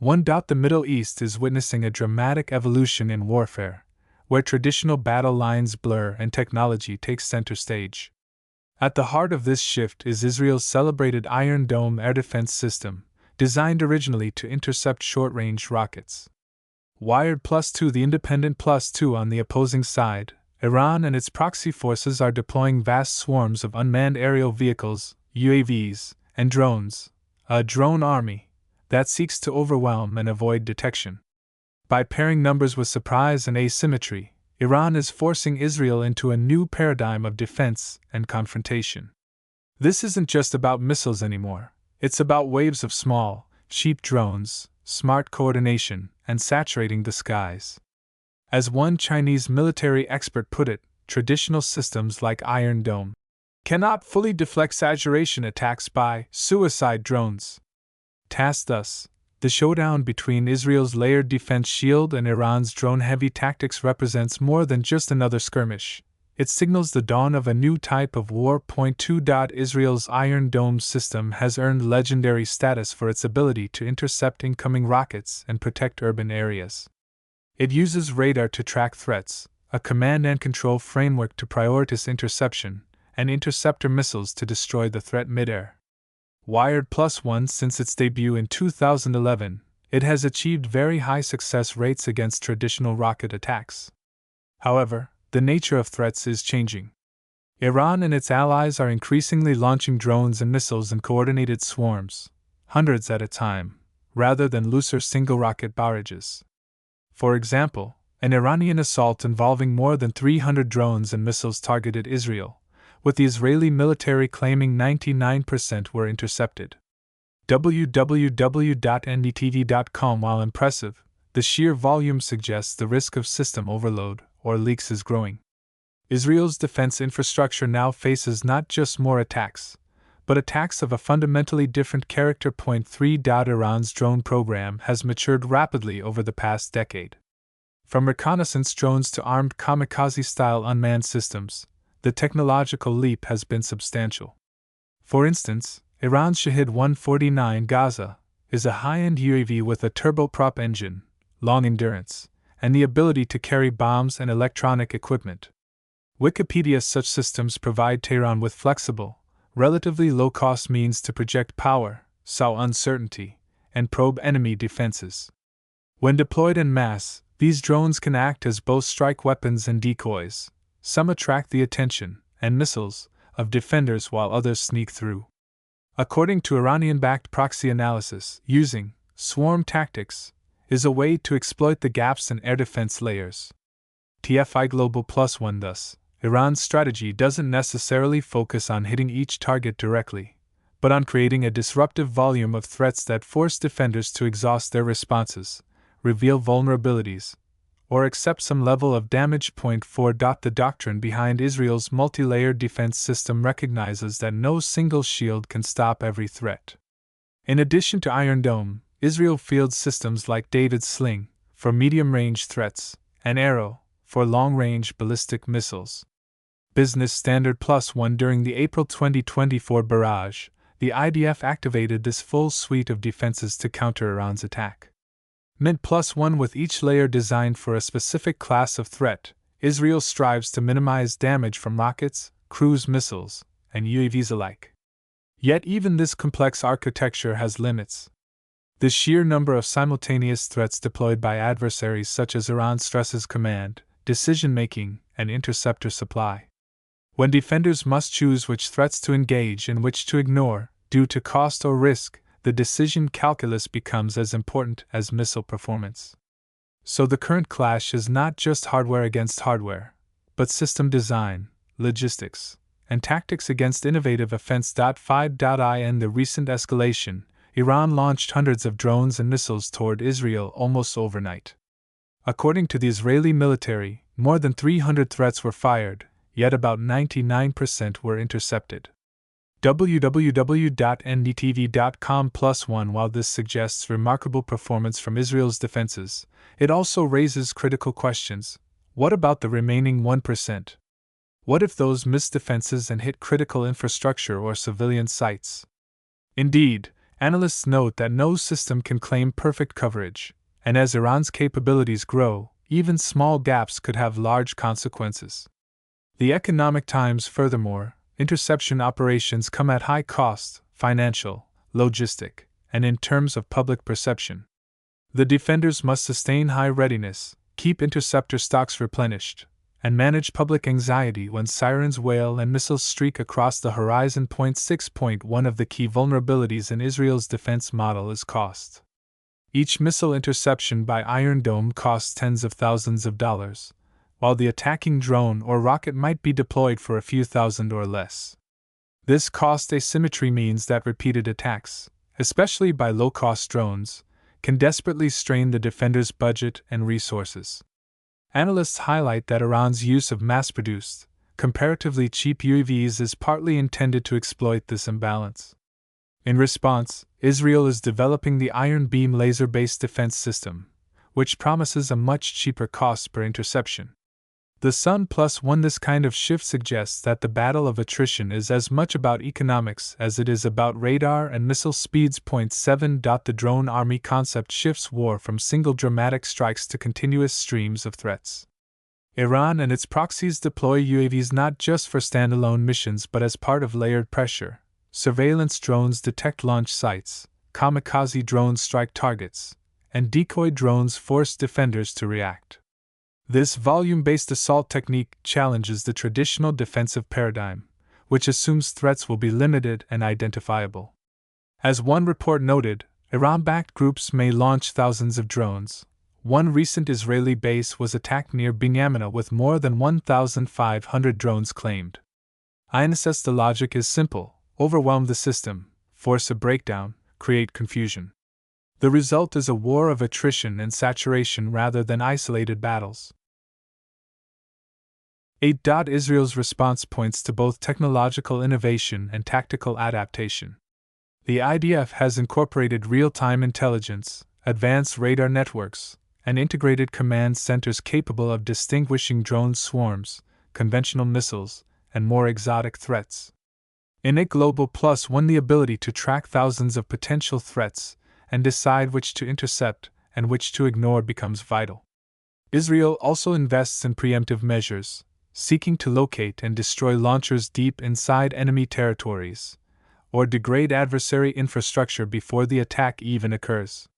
The Middle East is witnessing a dramatic evolution in warfare, where traditional battle lines blur and technology takes center stage. At the heart of this shift is Israel's celebrated Iron Dome air defense system, designed originally to intercept short-range rockets. Wired +2, the independent +2 on the opposing side, Iran and its proxy forces are deploying vast swarms of unmanned aerial vehicles, UAVs, and drones, a drone army that seeks to overwhelm and avoid detection. By pairing numbers with surprise and asymmetry, Iran is forcing Israel into a new paradigm of defense and confrontation. This isn't just about missiles anymore, it's about waves of small, cheap drones, smart coordination, and saturating the skies. As one Chinese military expert put it, traditional systems like Iron Dome cannot fully deflect saturation attacks by suicide drones. Tasked thus, the showdown between Israel's layered defense shield and Iran's drone-heavy tactics represents more than just another skirmish. It signals the dawn of a new type of war. 2. Israel's Iron Dome system has earned legendary status for its ability to intercept incoming rockets and protect urban areas. It uses radar to track threats, a command and control framework to prioritize interception, and interceptor missiles to destroy the threat midair. Wired +1 since its debut in 2011, it has achieved very high success rates against traditional rocket attacks. However, the nature of threats is changing. Iran and its allies are increasingly launching drones and missiles in coordinated swarms, hundreds at a time, rather than looser single-rocket barrages. For example, an Iranian assault involving more than 300 drones and missiles targeted Israel, with the Israeli military claiming 99% were intercepted. www.ndtv.com. While impressive, the sheer volume suggests the risk of system overload or leaks is growing. Israel's defense infrastructure now faces not just more attacks, but attacks of a fundamentally different character. 3. Iran's drone program has matured rapidly over the past decade. From reconnaissance drones to armed kamikaze-style unmanned systems, the technological leap has been substantial. For instance, Iran's Shahid-149 Gaza is a high-end UAV with a turboprop engine, long endurance, and the ability to carry bombs and electronic equipment. Wikipedia: such systems provide Tehran with flexible, relatively low-cost means to project power, sow uncertainty, and probe enemy defenses. When deployed en masse, these drones can act as both strike weapons and decoys. Some attract the attention, and missiles, of defenders while others sneak through. According to Iranian-backed proxy analysis, using swarm tactics is a way to exploit the gaps in air defense layers. TFI Global +1. Thus, Iran's strategy doesn't necessarily focus on hitting each target directly, but on creating a disruptive volume of threats that force defenders to exhaust their responses, reveal vulnerabilities, or accept some level of damage. 4. The doctrine behind Israel's multi-layered defense system recognizes that no single shield can stop every threat. In addition to Iron Dome, Israel fields systems like David's Sling for medium-range threats and Arrow for long-range ballistic missiles. Business Standard +1. During the April 2024 barrage, the IDF activated this full suite of defenses to counter Iran's attack. Mint +1. With each layer designed for a specific class of threat, Israel strives to minimize damage from rockets, cruise missiles, and UAVs alike. Yet even this complex architecture has limits. The sheer number of simultaneous threats deployed by adversaries such as Iran stresses command, decision-making, and interceptor supply. When defenders must choose which threats to engage and which to ignore, due to cost or risk, the decision calculus becomes as important as missile performance. So the current clash is not just hardware against hardware, but system design, logistics, and tactics against innovative offense. 5. In the recent escalation, Iran launched hundreds of drones and missiles toward Israel almost overnight. According to the Israeli military, more than 300 threats were fired, yet about 99% were intercepted. www.ndtv.com +1. While this suggests remarkable performance from Israel's defenses, it also raises critical questions. What about the remaining 1%? What if those missed defenses and hit critical infrastructure or civilian sites? Indeed, Analysts note that no system can claim perfect coverage, and as Iran's capabilities grow, even small gaps could have large consequences. The Economic Times, furthermore, interception operations come at high cost, financial, logistic, and in terms of public perception. The defenders must sustain high readiness, keep interceptor stocks replenished, and manage public anxiety when sirens wail and missiles streak across the horizon. 6.1 of the key vulnerabilities in Israel's defense model is cost. Each missile interception by Iron Dome costs tens of thousands of dollars, while the attacking drone or rocket might be deployed for a few thousand or less. This cost asymmetry means that repeated attacks, especially by low-cost drones, can desperately strain the defender's budget and resources. Analysts highlight that Iran's use of mass-produced, comparatively cheap UAVs is partly intended to exploit this imbalance. In response, Israel is developing the Iron Beam laser-based defense system, which promises a much cheaper cost per interception. The Sun Plus One. This kind of shift suggests that the battle of attrition is as much about economics as it is about radar and missile speeds. 7. The drone army concept shifts war from single dramatic strikes to continuous streams of threats. Iran and its proxies deploy UAVs not just for standalone missions but as part of layered pressure. Surveillance drones detect launch sites, kamikaze drones strike targets, and decoy drones force defenders to react. This volume-based assault technique challenges the traditional defensive paradigm, which assumes threats will be limited and identifiable. As one report noted, Iran-backed groups may launch thousands of drones. One recent Israeli base was attacked near Binyamina with more than 1,500 drones claimed. INSS. The logic is simple: overwhelm the system, force a breakdown, create confusion. The result is a war of attrition and saturation rather than isolated battles. 8. Israel's response points to both technological innovation and tactical adaptation. The IDF has incorporated real-time intelligence, advanced radar networks, and integrated command centers capable of distinguishing drone swarms, conventional missiles, and more exotic threats. In a Global Plus One, the ability to track thousands of potential threats and decide which to intercept and which to ignore becomes vital. Israel also invests in preemptive measures, seeking to locate and destroy launchers deep inside enemy territories, or degrade adversary infrastructure before the attack even occurs.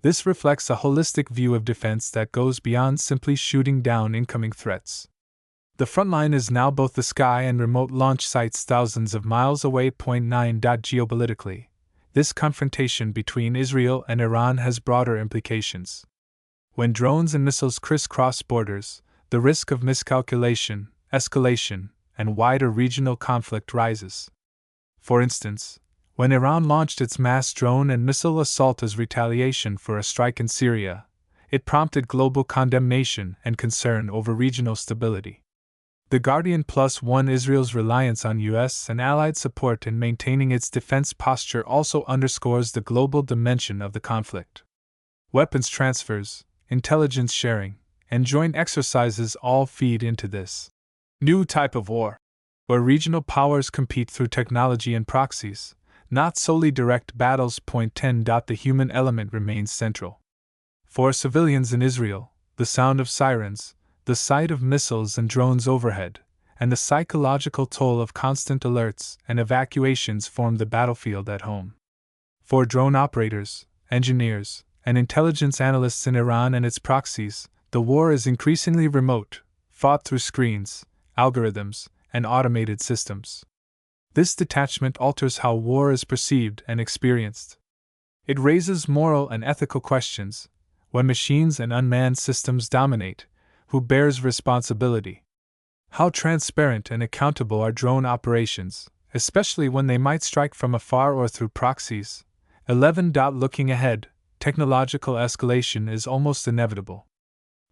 This reflects a holistic view of defense that goes beyond simply shooting down incoming threats. The front line is now both the sky and remote launch sites thousands of miles away. 9. Geopolitically, this confrontation between Israel and Iran has broader implications. When drones and missiles crisscross borders, the risk of miscalculation, escalation, and wider regional conflict rises. For instance, when Iran launched its mass drone and missile assault as retaliation for a strike in Syria, it prompted global condemnation and concern over regional stability. The Guardian Plus One. Israel's reliance on U.S. and allied support in maintaining its defense posture also underscores the global dimension of the conflict. Weapons transfers, intelligence sharing, and joint exercises all feed into this new type of war, where regional powers compete through technology and proxies, not solely direct battles. 10. The human element remains central. For civilians in Israel, the sound of sirens, the sight of missiles and drones overhead, and the psychological toll of constant alerts and evacuations form the battlefield at home. For drone operators, engineers, and intelligence analysts in Iran and its proxies, the war is increasingly remote, fought through screens, algorithms, and automated systems. This detachment alters how war is perceived and experienced. It raises moral and ethical questions. When machines and unmanned systems dominate, who bears responsibility? How transparent and accountable are drone operations, especially when they might strike from afar or through proxies? 11. Looking ahead, technological escalation is almost inevitable.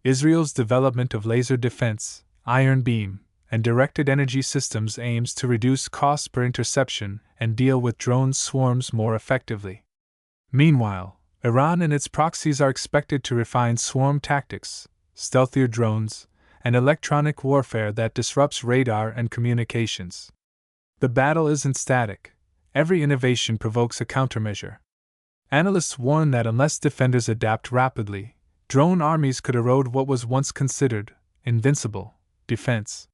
Israel's development of laser defense, iron beam, and directed energy systems aims to reduce costs per interception and deal with drone swarms more effectively. Meanwhile, Iran and its proxies are expected to refine swarm tactics, stealthier drones, and electronic warfare that disrupts radar and communications. The battle isn't static. Every innovation provokes a countermeasure. Analysts warn that unless defenders adapt rapidly, drone armies could erode what was once considered invincible defense.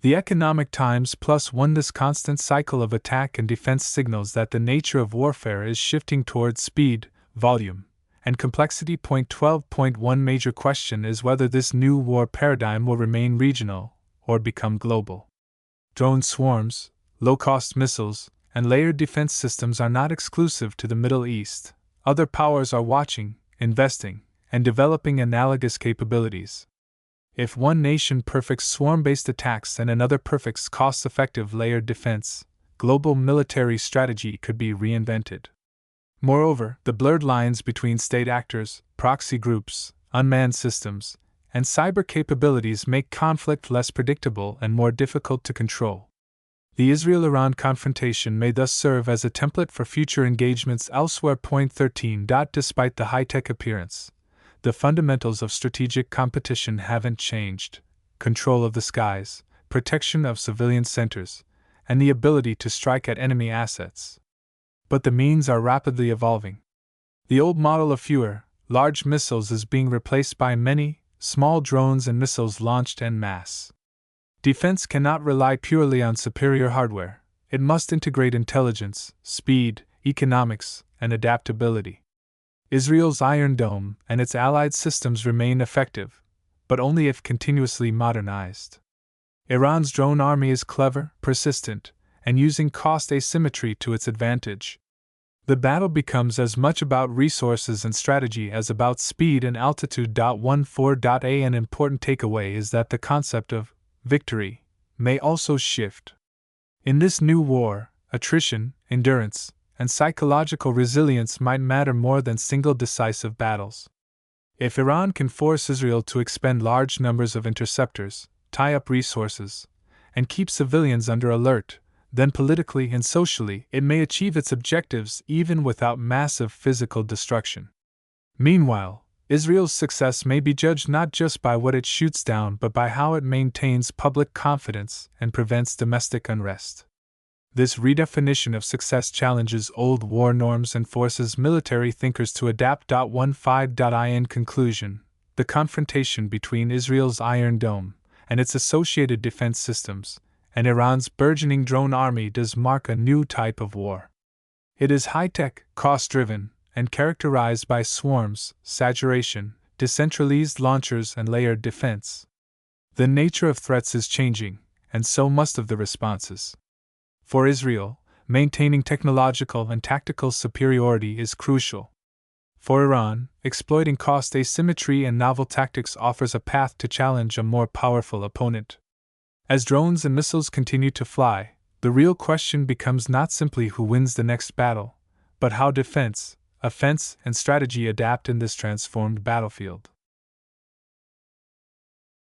The Economic Times +1 This constant cycle of attack and defense signals that the nature of warfare is shifting towards speed, volume, and complexity. 12.1 Major question is whether this new war paradigm will remain regional or become global. Drone swarms, low-cost missiles, and layered defense systems are not exclusive to the Middle East. Other powers are watching, investing, and developing analogous capabilities. If one nation perfects swarm-based attacks and another perfects cost-effective layered defense, global military strategy could be reinvented. Moreover, the blurred lines between state actors, proxy groups, unmanned systems, and cyber capabilities make conflict less predictable and more difficult to control. The Israel-Iran confrontation may thus serve as a template for future engagements elsewhere. 13. Despite the high-tech appearance, the fundamentals of strategic competition haven't changed: control of the skies, protection of civilian centers, and the ability to strike at enemy assets. But the means are rapidly evolving. The old model of fewer, large missiles is being replaced by many, small drones and missiles launched en masse. Defense cannot rely purely on superior hardware, it must integrate intelligence, speed, economics, and adaptability. Israel's Iron Dome and its allied systems remain effective, but only if continuously modernized. Iran's drone army is clever, persistent, and using cost asymmetry to its advantage. The battle becomes as much about resources and strategy as about speed and altitude. 14. An important takeaway is that the concept of victory may also shift. In this new war, attrition, endurance, and psychological resilience might matter more than single decisive battles. If Iran can force Israel to expend large numbers of interceptors, tie up resources, and keep civilians under alert, then politically and socially it may achieve its objectives even without massive physical destruction. Meanwhile, Israel's success may be judged not just by what it shoots down but by how it maintains public confidence and prevents domestic unrest. This redefinition of success challenges old war norms and forces military thinkers to adapt. 15. In conclusion, the confrontation between Israel's Iron Dome and its associated defense systems and Iran's burgeoning drone army does mark a new type of war. It is high-tech, cost-driven, and characterized by swarms, saturation, decentralized launchers, and layered defense. The nature of threats is changing, and so must of the responses. For Israel, maintaining technological and tactical superiority is crucial. For Iran, exploiting cost asymmetry and novel tactics offers a path to challenge a more powerful opponent. As drones and missiles continue to fly, the real question becomes not simply who wins the next battle, but how defense, offense, and strategy adapt in this transformed battlefield.